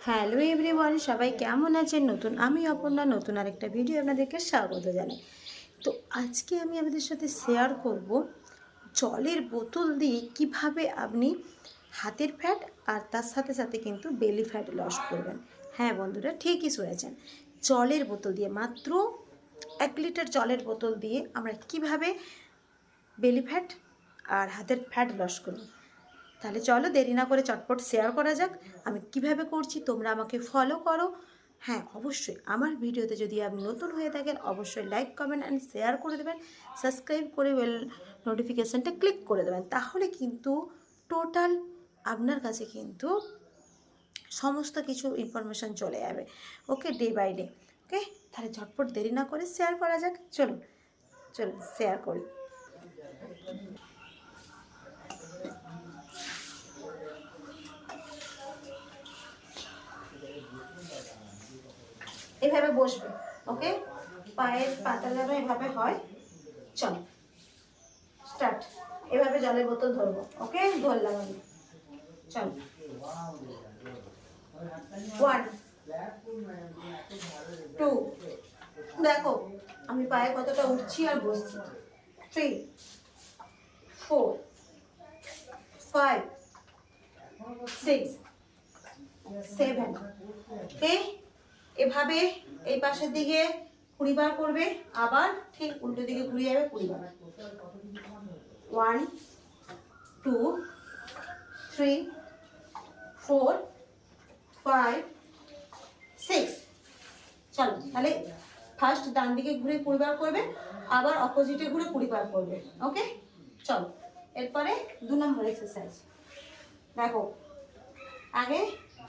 Hello everyone, সবাই কেমন আছেন? আমি অপর্ণা নতুন আরেকটা ভিডিও আপনাদেরকে স্বাগত জানাই। তো আজকে আমি আপনাদের সাথে শেয়ার করব জলের বোতল দিয়ে কিভাবে আপনি হাতের ফ্যাট আর তার সাথে সাথে কিন্তু বেলি ফ্যাট লস করবেন। হ্যাঁ বন্ধুরা, ঠিকই শুনেছেন, জলের বোতল দিয়ে, মাত্র 1 লিটার জলের বোতল দিয়ে আমরা কিভাবে বেলি ফ্যাট আর হাতের ফ্যাট লস করব। তাহলে চলো দেরি না করে চটপট শেয়ার করা যাক আমি কিভাবে করছি। তোমরা আমাকে ফলো করো। হ্যাঁ, অবশ্যই আমার ভিডিওতে যদি আপনি নতুন হয়ে থাকেন অবশ্যই লাইক, কমেন্ট অ্যান্ড শেয়ার করে দেবেন। সাবস্ক্রাইব করে বেল নোটিফিকেশানটা ক্লিক করে দেবেন। তাহলে কিন্তু টোটাল আপনার কাছে কিন্তু সমস্ত কিছু ইনফরমেশান চলে যাবে। ওকে, ডে বাই ডে। ওকে, তাহলে ঝটপট দেরি না করে শেয়ার করা যাক। চলুন চলুন শেয়ার করি। এভাবে বসবে। ওকে, পায়ের পাতা যেন এভাবে হয়। চল স্টার্ট। এভাবে জলের বোতল ধরবো। ওকে, ধরলাম আমি। চল, 1 2, দেখো আমি পায়ে কতটা উঠছি আর বসছি। 3 4 5 6 7। ওকে, এভাবে এই পাশের দিকে 20 বার করবে, আবার ঠিক উল্টো দিকে ঘুরে যাবে 20 বার। 1 2 3 4 5 6। চলো, তাহলে ফার্স্ট ডান দিকে ঘুরে 20 বার করবে, আবার অপোজিটে ঘুরে 20 বার করবে। ওকে, চলো এরপরে 2 নম্বর এক্সারসাইজ। দেখো, আগে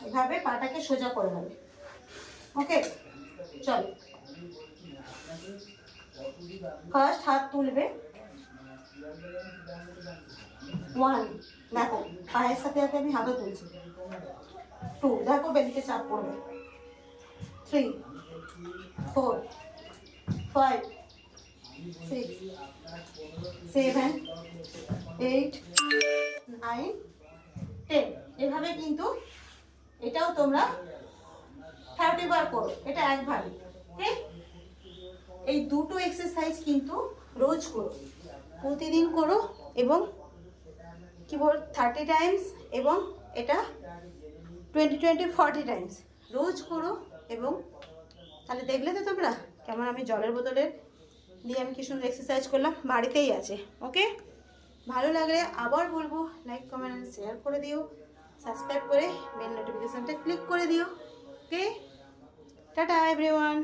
এভাবে পাটাকে সোজা করে নেবে। ওকে, চলো ফার্স্ট হাত তুলবে। 1, দেখো পায়ের সাথে সাথে আমি হাতও তুলছি। 2, দেখো বেলিতে চাপ পড়বে। 3 4 5 6 7 8 9 10। এভাবে কিন্তু এটাও তোমরা 30 বার করো। এটা একভাবে। ওকে, এই দুটো এক্সারসাইজ কিন্তু রোজ করো, প্রতিদিন করো, এবং কি বল 30 টাইমস, এবং এটা 20 টাইমস রোজ করো। এবং তাহলে দেখলে তো তোমরা কেমন আমি জলের বোতলের দিয়ে আমি কি সুন্দর এক্সারসাইজ করলাম, বাড়িতেই আছে। ওকে, ভালো লাগলে আবার বলবো লাইক, কমেন্ট অ্যান্ড শেয়ার করে দিও। সাবস্ক্রাইব করে বেল নোটিফিকেশানটা ক্লিক করে দিও। ওকে, টাটা এভরিওয়ান।